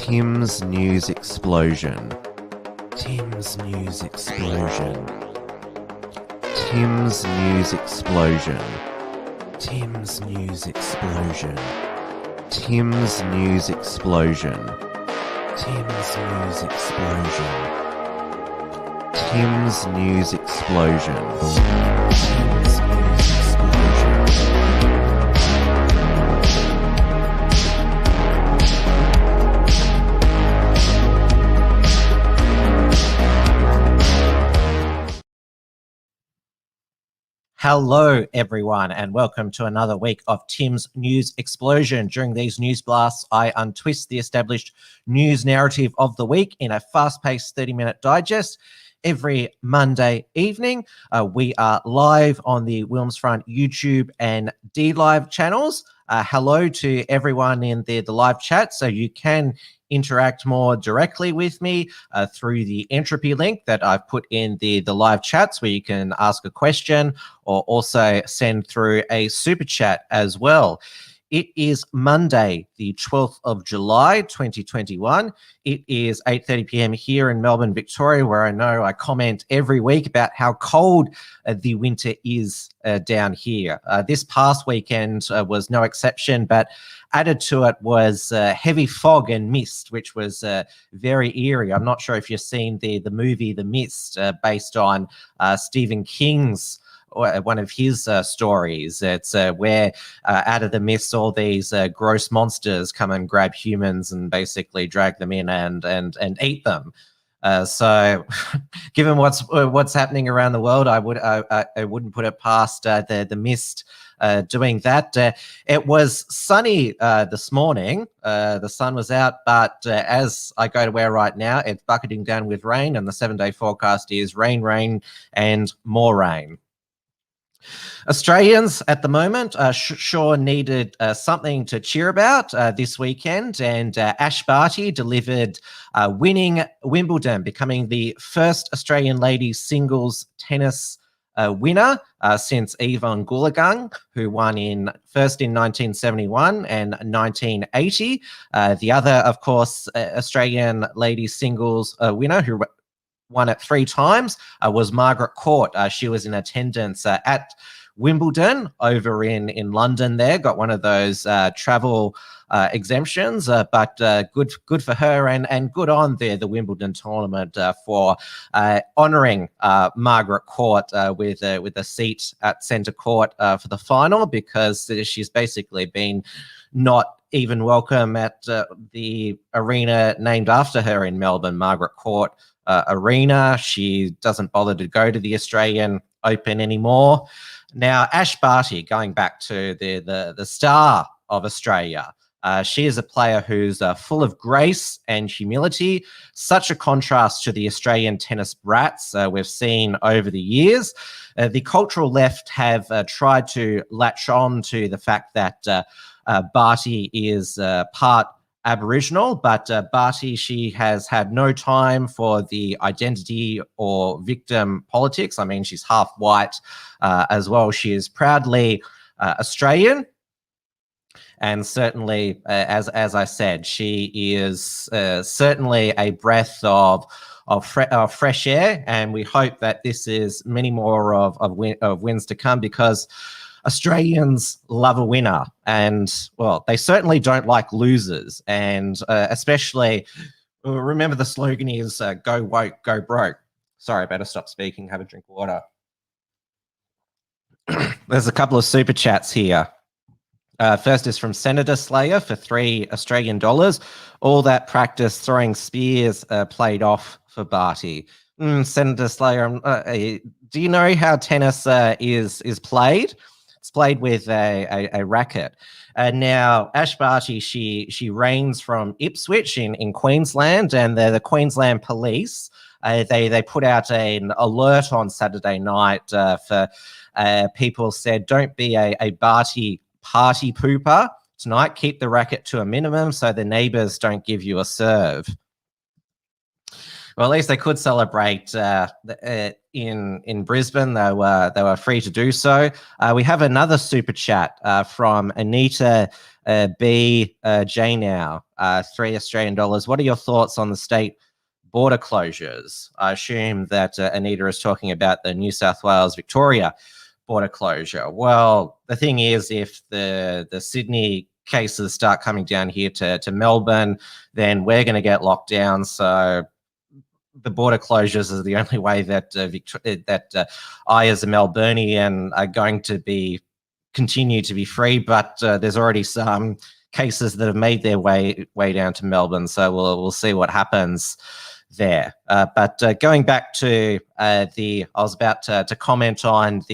Tim's News Explosion. Tim's News Explosion. Tim's News Explosion. Tim's News Explosion. Tim's News Explosion. Tim's News Explosion. Tim's News Explosion. Tim's News Explosion. Hello, everyone, and welcome to another week of Tim's News Explosion. During these news blasts, I untwist the established news narrative of the week in a fast-paced 30-minute digest. Every Monday evening, we are live on the Wilmsfront YouTube and DLive channels. Hello to everyone in the live chat, so you can interact more directly with me through the entropy link that I've put in the live chats, where you can ask a question or also send through a super chat as well. It is Monday, the 12th of July, 2021. It is 8:30 p.m. here in Melbourne, Victoria, where I know I comment every week about how cold the winter is down here. This past weekend was no exception, but added to it was heavy fog and mist, which was very eerie. I'm not sure if you've seen the movie The Mist, based on Stephen King's one of his stories. It's where out of the mist all these gross monsters come and grab humans and basically drag them in and eat them. So given what's happening around the world, I wouldn't put it past the Mist doing that. It was sunny this morning. The sun was out, but as I go to where right now, it's bucketing down with rain, and the 7-day forecast is rain, rain, and more rain. Australians at the moment sure needed something to cheer about this weekend, and Ash Barty delivered winning Wimbledon, becoming the first Australian ladies singles tennis winner since Evonne Goolagong, who won first in 1971 and 1980. The other, of course, Australian ladies singles winner who won it 3 times was Margaret. She was in attendance at Wimbledon over in London there, got one of those travel exemptions, but good for her, and good on the Wimbledon tournament for honouring Margaret with a seat at centre court for the final, because she's basically been not even welcome at the arena named after her in Melbourne, Margaret Court Arena. She doesn't bother to go to the Australian Open anymore. Now, Ash Barty, going back to the star of Australia, she is a player who's full of grace and humility, such a contrast to the Australian tennis brats we've seen over the years. The cultural left have tried to latch on to the fact that Barty is part Aboriginal, but Barty, she has had no time for the identity or victim politics. I mean, she's half white as well. She is proudly Australian, and certainly, as I said, she is certainly a breath of fresh air, and we hope that this is many more of wins to come, because Australians love a winner, and, well, they certainly don't like losers. And especially, remember the slogan is go woke, go broke. Sorry, I better stop speaking, have a drink of water. There's a couple of super chats here. First is from Senator Slayer for $3 All that practice throwing spears played off for Barty. Senator Slayer, do you know how tennis is played? It's played with a racket. Now, Ash Barty, she reigns from Ipswich in Queensland, and the Queensland Police, they put out an alert on Saturday night for people said, don't be a Barty party pooper tonight. Keep the racket to a minimum so the neighbours don't give you a serve. Well, at least they could celebrate in Brisbane. They were free to do so. We have another super chat from Anita B. J. Now, $3 Australian. What are your thoughts on the state border closures? I assume that Anita is talking about the New South Wales Victoria border closure. Well, the thing is, if the Sydney cases start coming down here to Melbourne, then we're going to get locked down. So the border closures is the only way that I, as a Melburnian, are going to continue to be free. But there's already some cases that have made their way down to Melbourne, so we'll see what happens there. But going back to I was about to comment on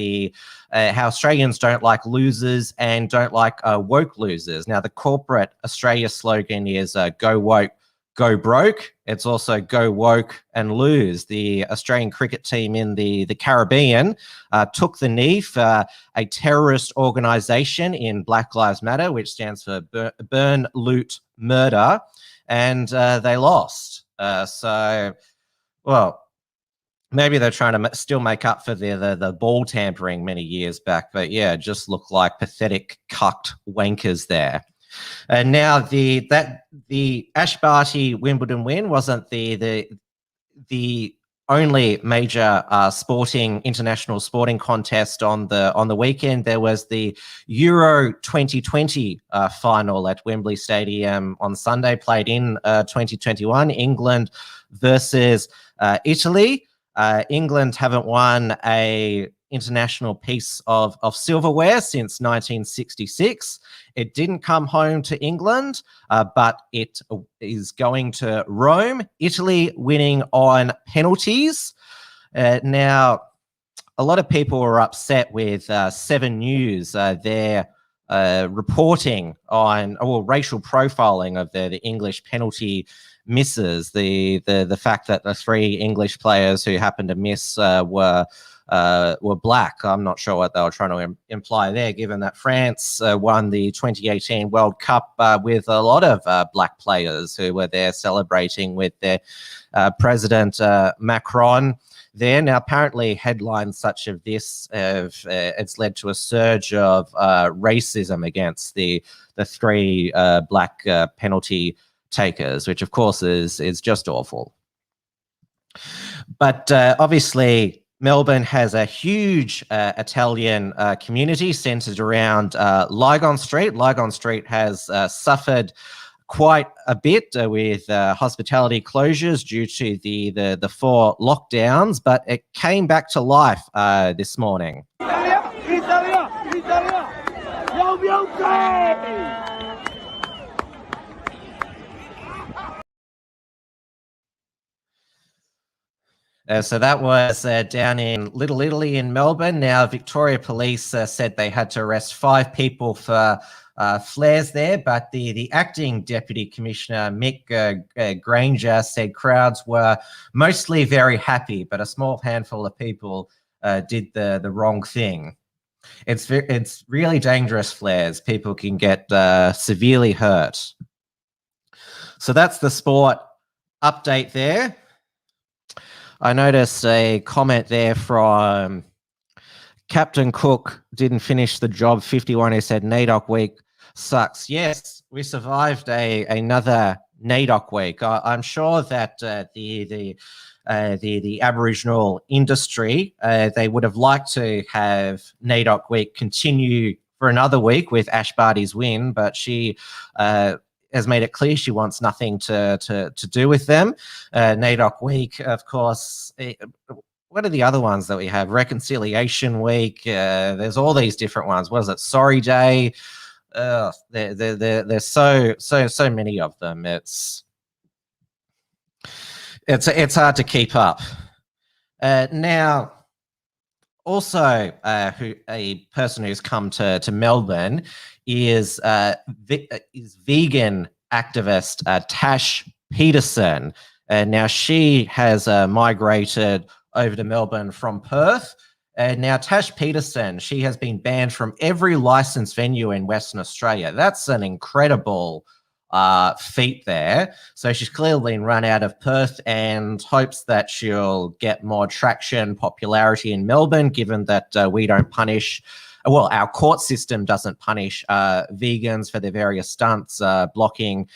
how Australians don't like losers and don't like woke losers. Now, the corporate Australia slogan is "Go woke, go broke." It's also "Go woke and lose." The Australian cricket team in the Caribbean took the knee for a terrorist organisation in Black Lives Matter, which stands for Burn, Loot, Murder, and they lost. Well, maybe they're trying to still make up for the ball tampering many years back, but yeah, it just looked like pathetic cucked wankers there. And now the Ash Barty Wimbledon win wasn't the only major international sporting contest on the weekend. There was the Euro 2020 final at Wembley Stadium on Sunday, played in 2021, England versus Italy. England haven't won a international piece of silverware since 1966. It didn't come home to England, but it is going to Rome. Italy winning on penalties. Now, a lot of people were upset with 7 News. Their reporting on racial profiling of the English penalty misses. The fact that the 3 English players who happened to miss were black. I'm not sure what they were trying to imply there, given that France won the 2018 World Cup with a lot of black players who were there celebrating with their President Macron there. Now, apparently headlines such as this it's led to a surge of racism against the 3 black penalty takers, which of course is just awful. But obviously Melbourne has a huge Italian community centred around Lygon Street. Lygon Street has suffered quite a bit with hospitality closures due to the 4 lockdowns, but it came back to life this morning. So that was down in Little Italy in Melbourne. Now, Victoria Police said they had to arrest 5 people for flares there, but the acting Deputy Commissioner, Mick Granger, said crowds were mostly very happy, but a small handful of people did the wrong thing. It's really dangerous flares. People can get severely hurt. So that's the sport update there. I noticed a comment there from Captain Cook, didn't finish the job 51, who said NAIDOC week sucks. Yes, we survived another NAIDOC week. I'm sure that the Aboriginal industry, they would have liked to have NAIDOC week continue for another week with Ash Barty's win, but she has made it clear she wants nothing to do with them. NAIDOC week, of course. What are the other ones that we have? Reconciliation week. There's all these different ones. What is it? Sorry Day. There's so many of them. It's hard to keep up. Now, also, a person who's come to Melbourne is vegan activist Tash Peterson. Now, she has migrated over to Melbourne from Perth. Now, Tash Peterson, she has been banned from every licensed venue in Western Australia. That's an incredible feet there. So she's clearly been run out of Perth and hopes that she'll get more traction, popularity in Melbourne, given that we don't punish, well, our court system doesn't punish vegans for their various stunts, blocking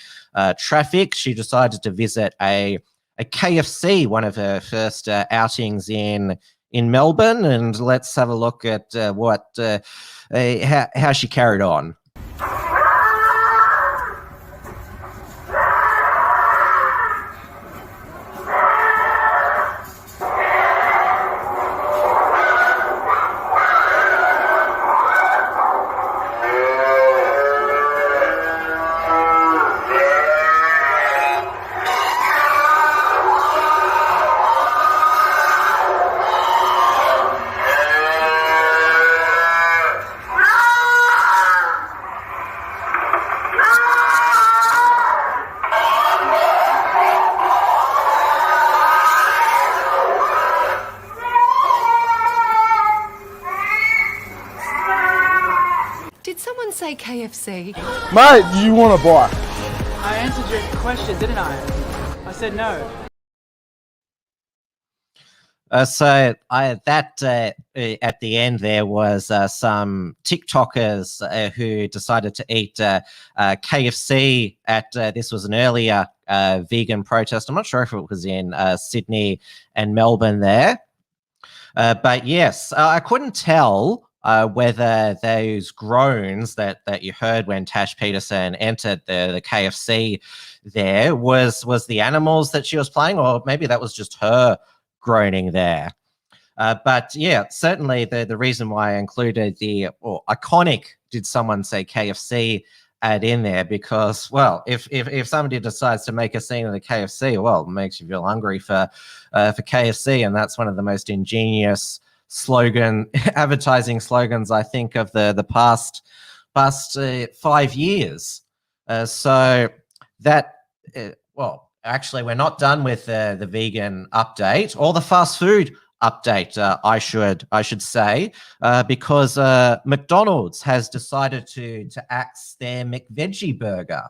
traffic. She decided to visit a KFC, one of her first outings in Melbourne, and let's have a look at how she carried on. Say KFC. Mate, do you want a bite? I answered your question, didn't I? I said no. At the end there was some TikTokers who decided to eat KFC at this was an earlier vegan protest. I'm not sure if it was in Sydney and Melbourne there, but yes, I couldn't tell whether those groans that you heard when Tash Peterson entered the KFC there was the animals that she was playing, or maybe that was just her groaning there. But yeah, certainly the reason why I included the iconic "Did someone say KFC" ad in there, because, well, if somebody decides to make a scene in the KFC, well, it makes you feel hungry for KFC, and that's one of the most ingenious advertising slogans I think of the past 5 years. So that well, actually, we're not done with the vegan update or the fast food update. I should say, because McDonald's has decided to axe their McVeggie burger.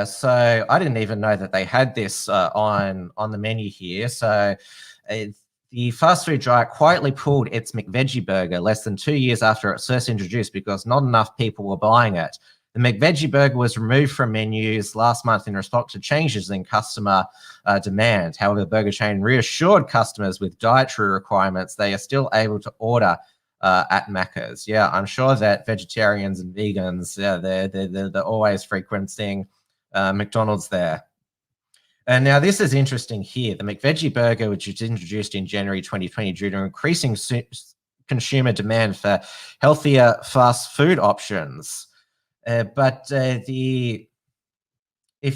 So I didn't even know that they had this on the menu here. So the fast food giant quietly pulled its McVeggie burger less than 2 years after it was first introduced because not enough people were buying it. The McVeggie burger was removed from menus last month in response to changes in customer demand. However, the burger chain reassured customers with dietary requirements they are still able to order at Macca's. Yeah, I'm sure that vegetarians and vegans, they're always frequenting McDonald's there. And now this is interesting here. The McVeggie burger, which was introduced in January 2020 due to increasing consumer demand for healthier fast food options. But if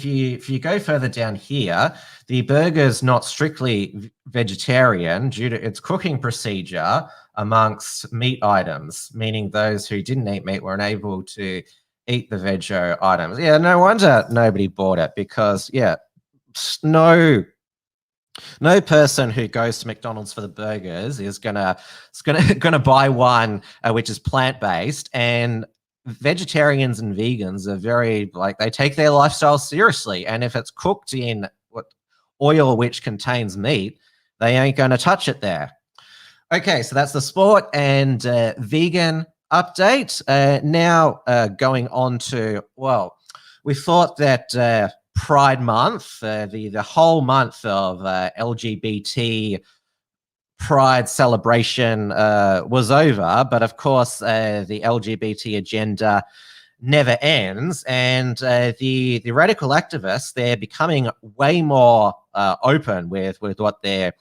you go further down here, the burger's not strictly vegetarian due to its cooking procedure amongst meat items, meaning those who didn't eat meat were unable to eat the veggie items. Yeah, no wonder nobody bought it, because yeah, no person who goes to McDonald's for the burgers is gonna buy one which is plant-based. And vegetarians and vegans are very, like, they take their lifestyle seriously, and if it's cooked in oil which contains meat, they ain't going to touch it there. Okay, so that's the sport and vegan update. Now going on to, well, we thought that Pride Month, the whole month of LGBT Pride celebration was over, but of course the LGBT agenda never ends, and the radical activists, they're becoming way more open with what they're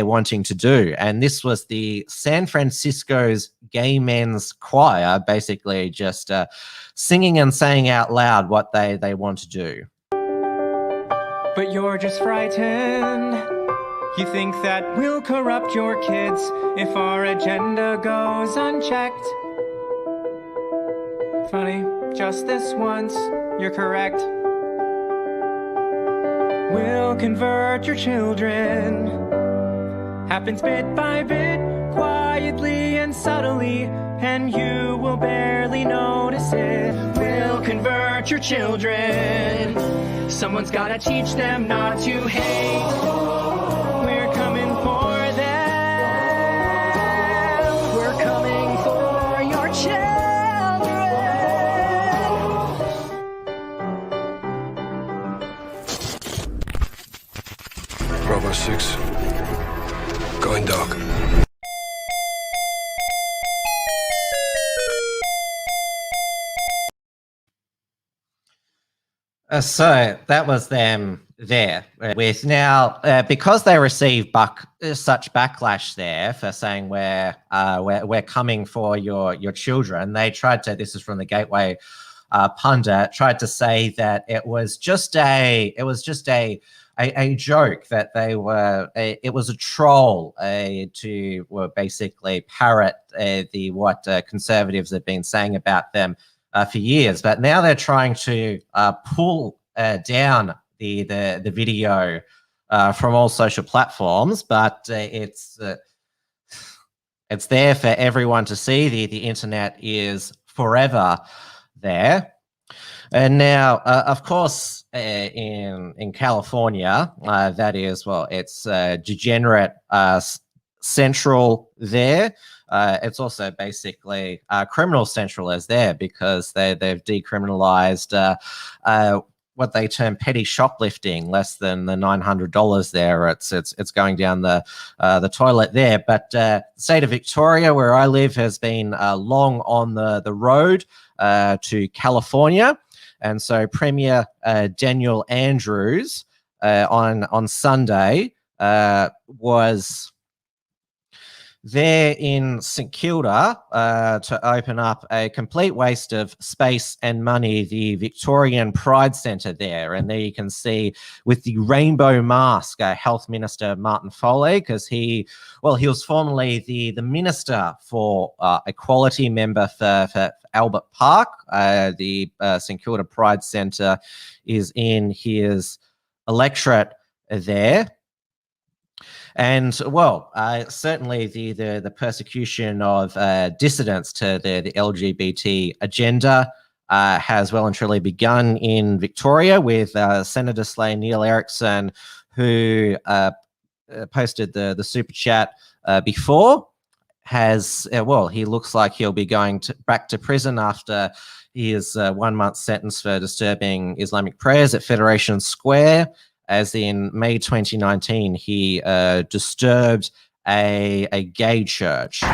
wanting to do. And this was the San Francisco's gay men's choir, basically just singing and saying out loud what they want to do. But you're just frightened. You think that we'll corrupt your kids if our agenda goes unchecked. Funny, just this once, you're correct. We'll convert your children. Happens bit by bit, quietly and subtly, and you will barely notice it. We'll convert hurt your children. Someone's gotta teach them not to hate. We're coming for them. We're coming for your children. Bravo 6. Going dark. So that was them there. With now, because they received such backlash there for saying we're coming for your children, they tried to. This is from the Gateway pundit. Tried to say that it was just a joke, that they were it was a troll to basically parrot what conservatives have been saying about them for years. But now they're trying to pull down the video from all social platforms, but it's there for everyone to see. The internet is forever there. And now, of course, in California, that is, well, it's degenerate central there. It's also basically criminal central as there, because they've decriminalized what they term petty shoplifting, less than the $900 there. It's going down the toilet there. But the state of Victoria, where I live, has been long on the road to California. And so Premier Daniel Andrews on Sunday was there in St Kilda to open up a complete waste of space and money, the Victorian Pride Centre there. And there you can see with the rainbow mask, Health Minister Martin Foley, because he was formerly the Minister for Equality, member for Albert Park. The St Kilda Pride Centre is in his electorate there. And well, certainly the persecution of dissidents to the LGBT agenda has well and truly begun in Victoria, with Senator Slay Neil Erikson, who posted the super chat before, has he looks like he'll be going back to prison after his 1 month sentence for disturbing Islamic prayers at Federation Square. As in May 2019, he disturbed a gay church. Look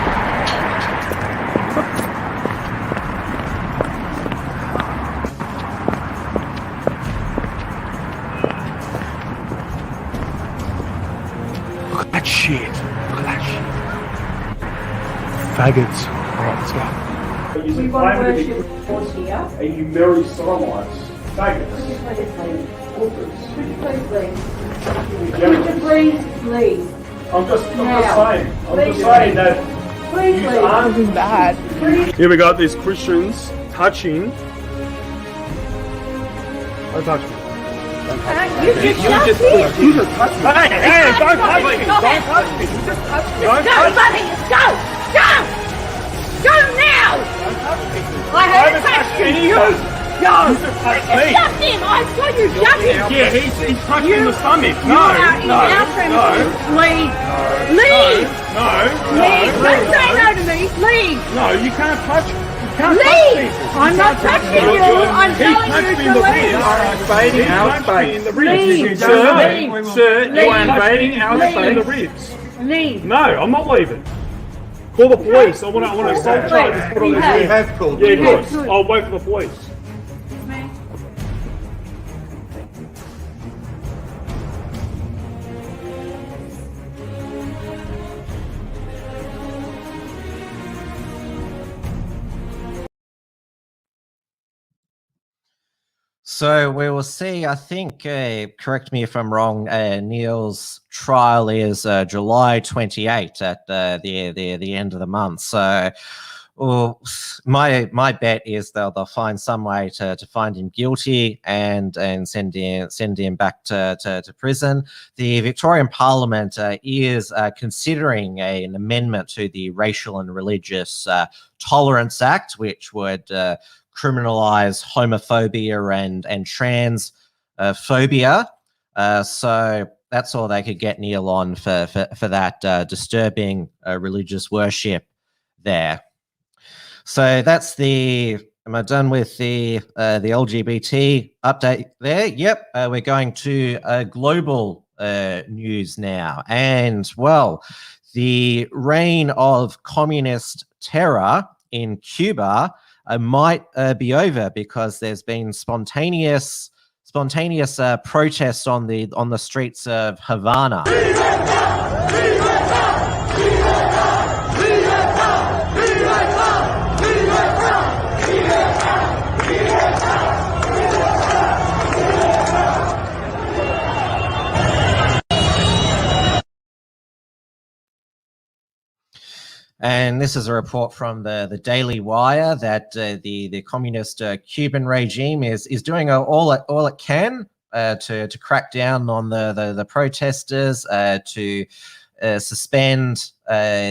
at that shit. Look at that shit. Faggots. Alright, let's go. We want to worship God here. And you marry sodomites. Faggots. Would you please leave? Would you please leave? Would you please leave? I'm just saying that Please leave. aren't bad. Here we got these Christians touching. Don't touch me. You just touched me. You just touched me. Hey, don't touch me. Don't touch me. You just touched me. Don't touch me. Buddy, go! Go! Go now! Don't touch me. I haven't touched you! Go! You just touched me. Shoved him! I saw you shove him! Yeah, he's touched me in the stomach. You are in our premises. Leave! Leave! Leave! Don't say no to me! Leave! No, you can't touch me. Leave! I'm not touching you! I'm telling you to leave! Invading our space. Leave! Sir, you are invading our space in the ribs. Leave! No, I'm not leaving. Call the police. I want to assault charges put on this. We have called. Yeah, good. I'll wait for the police. So we will see. I think, correct me if I'm wrong, Neil's trial is July 28 at the end of the month. So my bet is they'll find some way to find him guilty and send him back to prison. The Victorian Parliament is considering an amendment to the Racial and Religious Tolerance Act, which would criminalize homophobia and trans phobia. So that's all they could get Neil on for that disturbing religious worship there. So that's am I done with the LGBT update there? Yep, we're going to global news now. And, well, the reign of communist terror in Cuba might be over, because there's been spontaneous protests on the streets of Havana. And this is a report from the Daily Wire that the communist Cuban regime is doing all it can to crack down on the protesters, to suspend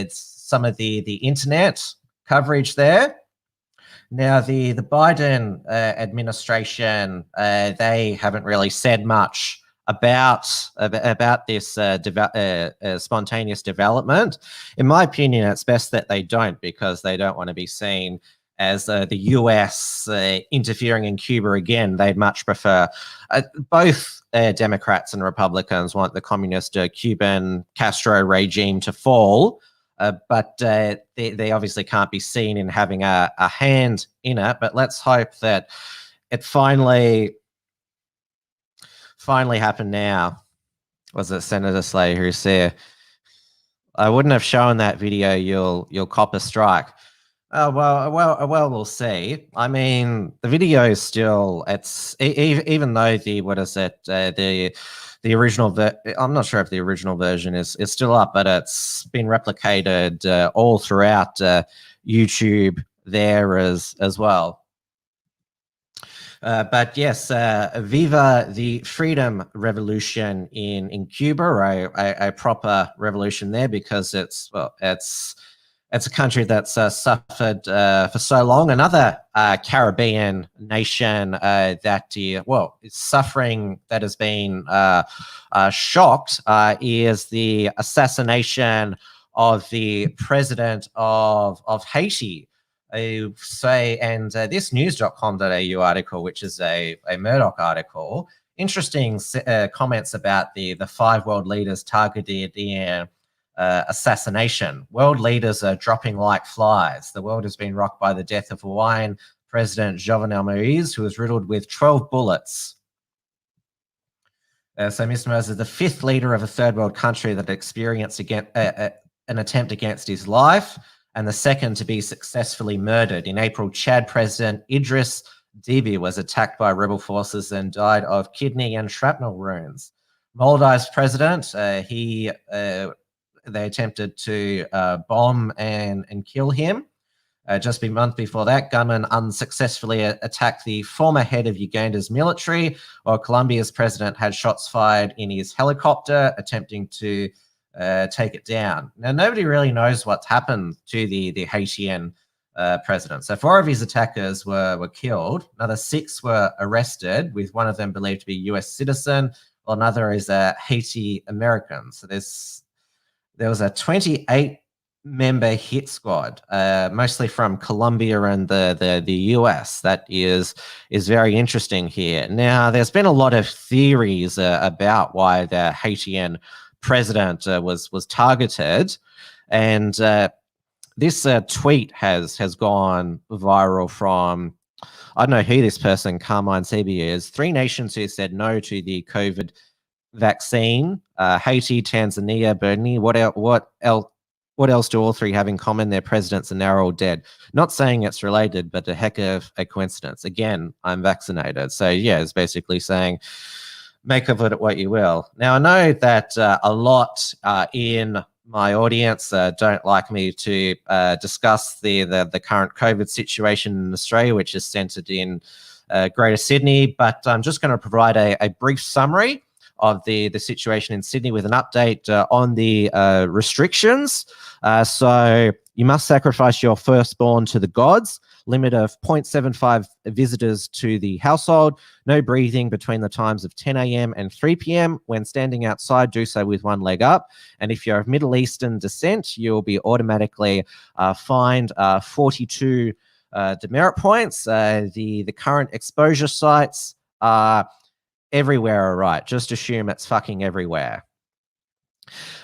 some of the internet coverage there. Now, the Biden administration, they haven't really said much about this spontaneous development. In my opinion, it's best that they don't, because they don't want to be seen as the US interfering in Cuba again. They'd much prefer, both Democrats and Republicans want the communist Cuban Castro regime to fall, but they obviously can't be seen in having a hand in it. But let's hope that it finally happened now. Was it Senator Slay who said, "I wouldn't have shown that video, you'll cop a strike"? Oh, well, we'll see. I mean, the video is still, it's even though the original, I'm not sure if the original version is still up, but it's been replicated all throughout YouTube there as well. But yes, viva the freedom revolution in Cuba, a proper revolution there, because it's a country that's suffered for so long. Another Caribbean nation that is suffering, that has been shocked, is the assassination of the president of Haiti. This news.com.au article, which is a Murdoch article, interesting comments about the 5 world leaders targeted in assassination. World leaders are dropping like flies. The world has been rocked by the death of Hawaiian President Jovenel Moise, who was riddled with 12 bullets. So Mr. Moise is the 5th leader of a third world country that experienced an attempt against his life, and the 2nd to be successfully murdered. In April, Chad President Idris Deby was attacked by rebel forces and died of kidney and shrapnel wounds. Maldives president, they attempted to bomb and kill him. Just a month before that, gunmen unsuccessfully attacked the former head of Uganda's military, while Colombia's president had shots fired in his helicopter, attempting to take it down. Now, nobody really knows what's happened to the Haitian president. So 4 of his attackers were killed. Another 6 were arrested, with one of them believed to be a US citizen, while another is a Haiti American. So there was a 28-member hit squad, mostly from Colombia and the US. That is very interesting here. Now, there's been a lot of theories about why the Haitian president was targeted, and this tweet has gone viral from, I don't know who this person, Carmine Sebi, is. 3 nations who said no to the COVID vaccine: Haiti, Tanzania, Burma. What else do all 3 have in common? Their presidents are now all dead. Not saying it's related, but a heck of a coincidence. Again, I'm vaccinated. So yeah, it's basically saying, make of it what you will. Now, I know that a lot in my audience don't like me to discuss the current COVID situation in Australia, which is centred in Greater Sydney, but I'm just going to provide a brief summary of the situation in Sydney with an update on the restrictions. So you must sacrifice your firstborn to the gods. Limit of 0.75 visitors to the household. No breathing between the times of 10 a.m. and 3 p.m. When standing outside, do so with one leg up. And if you're of Middle Eastern descent, you'll be automatically fined 42 demerit points. The current exposure sites are everywhere, all right. Just assume it's fucking everywhere.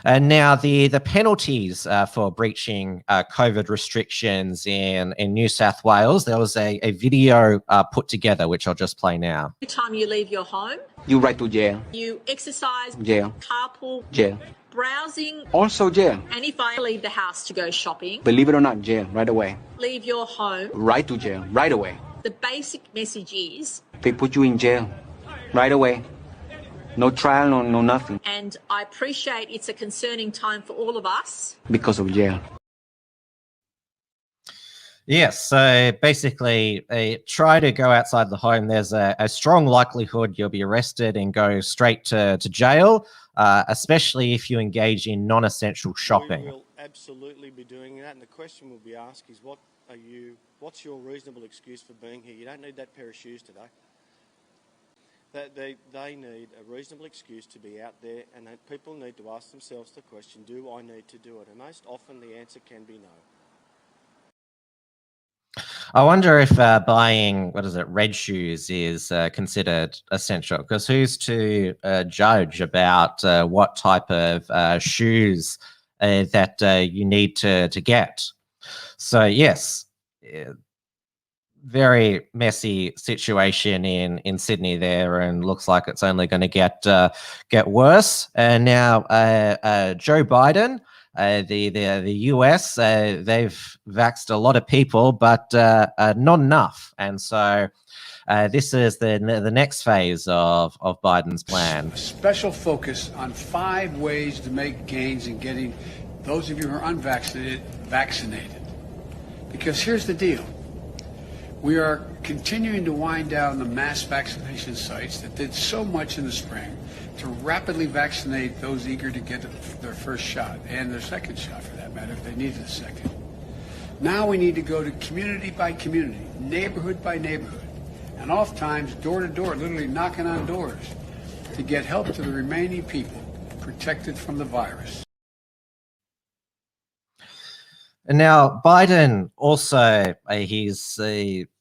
And now the penalties for breaching COVID restrictions in New South Wales. There was a video put together, which I'll just play now. Every time you leave your home, you right to jail. You exercise, jail. Carpool, jail. Browsing, also jail. And if I leave the house to go shopping, believe it or not, jail right away. Leave your home, right to jail right away. The basic message is they put you in jail right away. No trial, no nothing. And I appreciate it's a concerning time for all of us. Because of jail. Yes, so basically, try to go outside the home. There's a strong likelihood you'll be arrested and go straight to jail, especially if you engage in non-essential shopping. We will absolutely be doing that, and the question will be asked is, what's your reasonable excuse for being here? You don't need that pair of shoes today. They need a reasonable excuse to be out there, and people need to ask themselves the question, do I need to do it? And most often the answer can be no. I wonder if buying, red shoes is considered essential, because who's to judge about what type of shoes that you need to get? So yes, very messy situation in Sydney there, and looks like it's only going to get worse. And now Joe Biden, the US, they've vaxxed a lot of people, but not enough. And so this is the next phase of Biden's plan. A special focus on 5 ways to make gains in getting those of you who are unvaccinated vaccinated. Because here's the deal. We are continuing to wind down the mass vaccination sites that did so much in the spring to rapidly vaccinate those eager to get their first shot and their second shot, for that matter, if they needed a second. Now we need to go to community by community, neighborhood by neighborhood, and oftentimes door to door, literally knocking on doors, to get help to the remaining people protected from the virus. And now Biden also, he's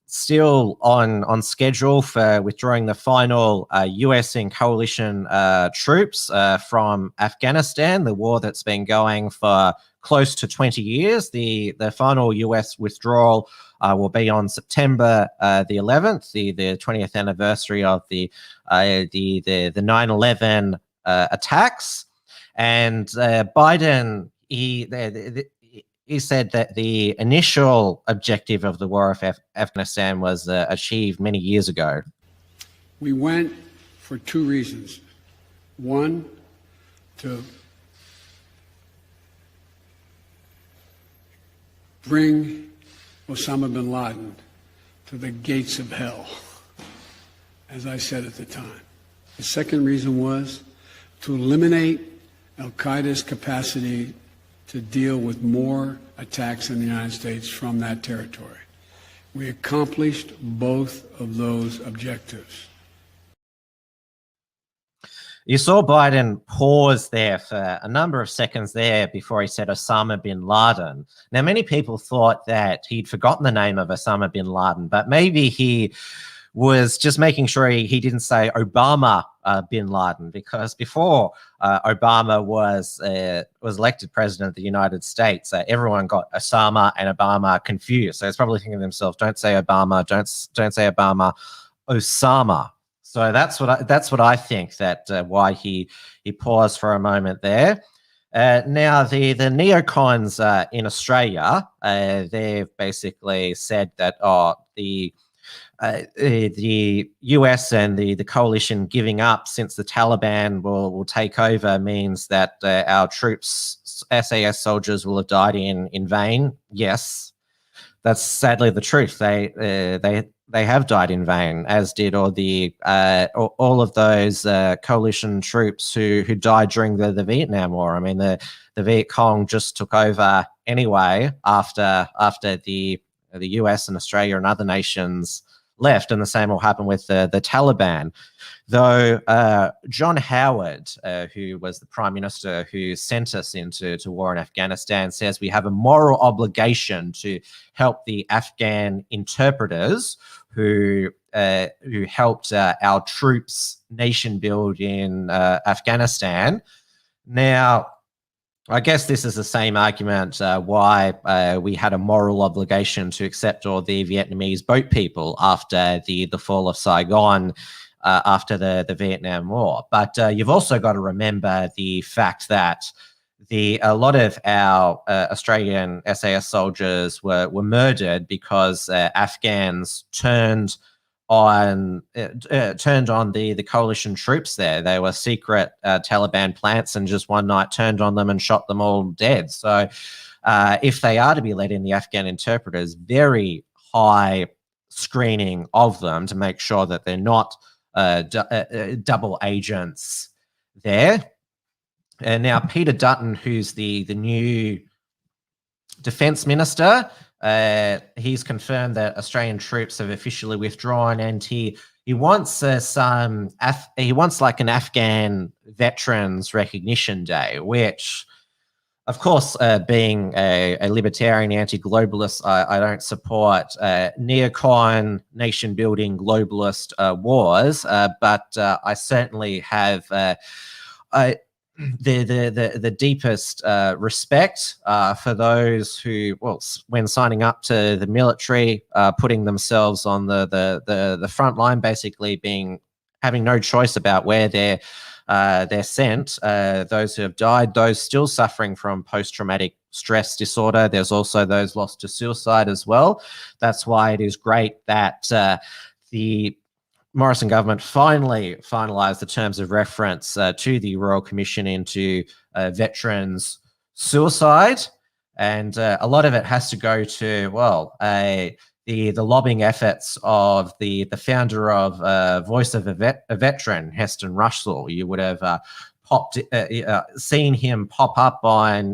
still on schedule for withdrawing the final US and coalition troops from Afghanistan, the war that's been going for close to 20 years. The final US withdrawal will be on September the 11th, the 20th anniversary of the 9/11 attacks. And Biden, he said that the initial objective of the war of Afghanistan was achieved many years ago. We went for 2 reasons. One, to bring Osama bin Laden to the gates of hell, as I said at the time. The second reason was to eliminate al-Qaeda's capacity to deal with more attacks in the United States from that territory. We accomplished both of those objectives. You saw Biden pause there for a number of seconds there before he said Osama bin Laden. Now, many people thought that he'd forgotten the name of Osama bin Laden, but maybe he was just making sure he didn't say Obama bin Laden, because before Obama was elected president of the United States, everyone got Osama and Obama confused. So it's probably thinking to themselves, don't say Obama, don't say Obama, Osama. So that's what I think, that why he paused for a moment there. Now the neocons in Australia, they've basically said that the US and the coalition giving up since the Taliban will take over means that our troops, SAS soldiers, will have died in vain. Yes, that's sadly the truth. They have died in vain, as did all of those coalition troops who died during the Vietnam War. I mean, the Viet Cong just took over anyway after the US and Australia and other nations left, and the same will happen with the Taliban. Though John Howard, who was the Prime Minister who sent us into war in Afghanistan, says we have a moral obligation to help the Afghan interpreters who helped our troops nation build in Afghanistan. Now, I guess this is the same argument why we had a moral obligation to accept all the Vietnamese boat people after the fall of Saigon, after the Vietnam War. But you've also got to remember the fact that a lot of our Australian SAS soldiers were murdered because Afghans turned on the coalition troops there. They were secret Taliban plants, and just one night turned on them and shot them all dead. So if they are to be let in, the Afghan interpreters, very high screening of them to make sure that they're not double agents there. And now Peter Dutton, who's the new Defence Minister, he's confirmed that Australian troops have officially withdrawn, and he wants he wants like an Afghan Veterans Recognition Day, which, of course, being a libertarian, anti-globalist, I don't support neocon, nation-building, globalist wars, but I certainly have the deepest respect for those who, well, when signing up to the military, putting themselves on the front line, basically having no choice about where they're sent. Those who have died, those still suffering from post-traumatic stress disorder. There's also those lost to suicide as well. That's why it is great that the Morrison government finally finalised the terms of reference to the Royal Commission into veterans' suicide, and a lot of it has to go to, well, the lobbying efforts of the founder of Voice of a Veteran, Heston Russell. You would have seen him pop up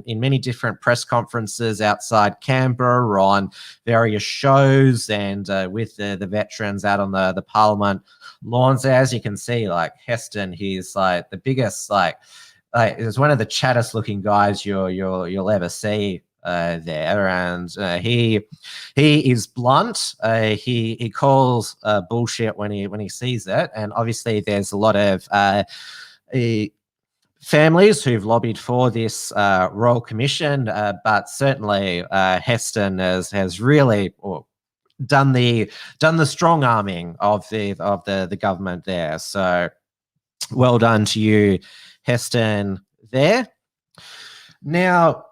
in many different press conferences outside Canberra, on various shows, and with the veterans out on the Parliament lawns. As you can see, like Heston, he's like the biggest, he's one of the chattest looking guys you'll ever see there, and he is blunt. He calls bullshit when he sees it, and obviously there's a lot of families who've lobbied for this Royal Commission, but certainly Heston has really done the strong arming of the government there. So well done to you, Heston, there. Now,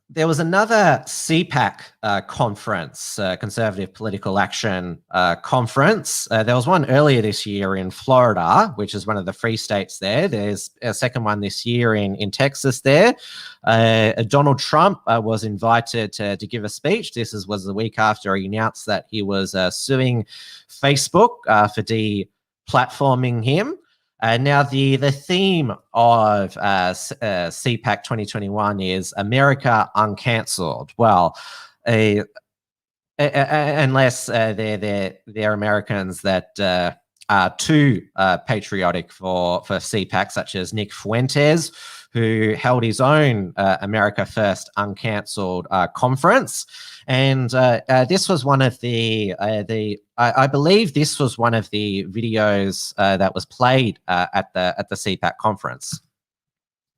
there was another CPAC conference, Conservative Political Action Conference. There was one earlier this year in Florida, which is one of the free states there. There's a second one this year in Texas there. Donald Trump was invited to give a speech. This was the week after he announced that he was suing Facebook for deplatforming him. Now, the theme of CPAC 2021 is America Uncancelled. Well, unless they're Americans that are too patriotic for CPAC, such as Nick Fuentes, who held his own America First Uncancelled conference. And this was one of I believe this was one of the videos that was played at the CPAC conference.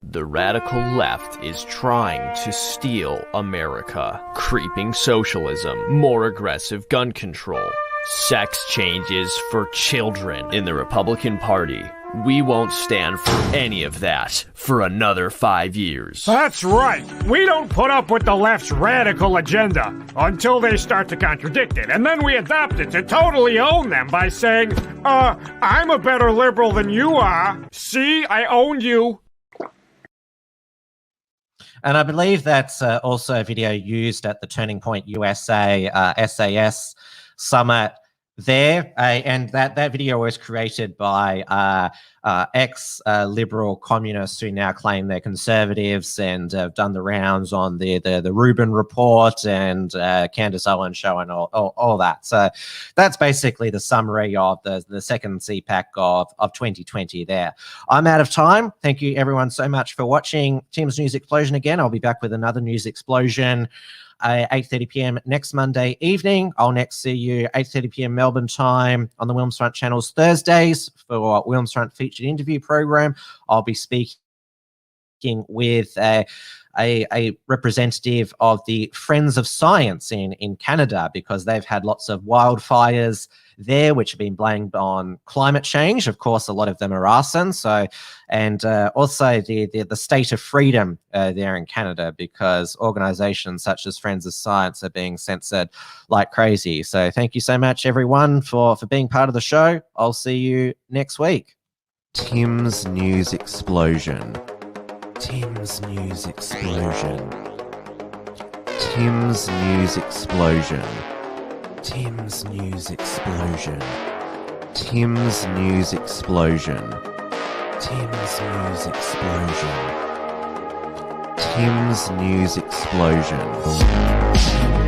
The radical left is trying to steal America. Creeping socialism, more aggressive gun control, sex changes for children. In the Republican Party, we won't stand for any of that for another 5 years. That's right. We don't put up with the left's radical agenda until they start to contradict it. And then we adopt it to totally own them by saying, I'm a better liberal than you are. See, I own you. And I believe that's also a video used at the Turning Point USA SAS Summit there. And that video was created by ex-liberal communists who now claim they're conservatives and have done the rounds on the Rubin Report and Candace Owen show and all that. So that's basically the summary of the second CPAC of 2020 there. I'm out of time. Thank you everyone so much for watching Tim's News Explosion again. I'll be back with another News Explosion 8:30 p.m. next Monday evening. I'll next see you 8:30 p.m. Melbourne time on the Wilmsfront channels Thursdays for Wilmsfront featured interview program. I'll be speaking with a representative of the Friends of Science in Canada, because they've had lots of wildfires there, which have been blamed on climate change. Of course, a lot of them are arson. So, and also the state of freedom there in Canada, because organizations such as Friends of Science are being censored like crazy. So thank you so much, everyone, for being part of the show. I'll see you next week. Tim's News Explosion. Tim's News Explosion. Tim's News Explosion. Tim's News Explosion. Tim's News Explosion. Tim's News Explosion. Tim's News Explosion.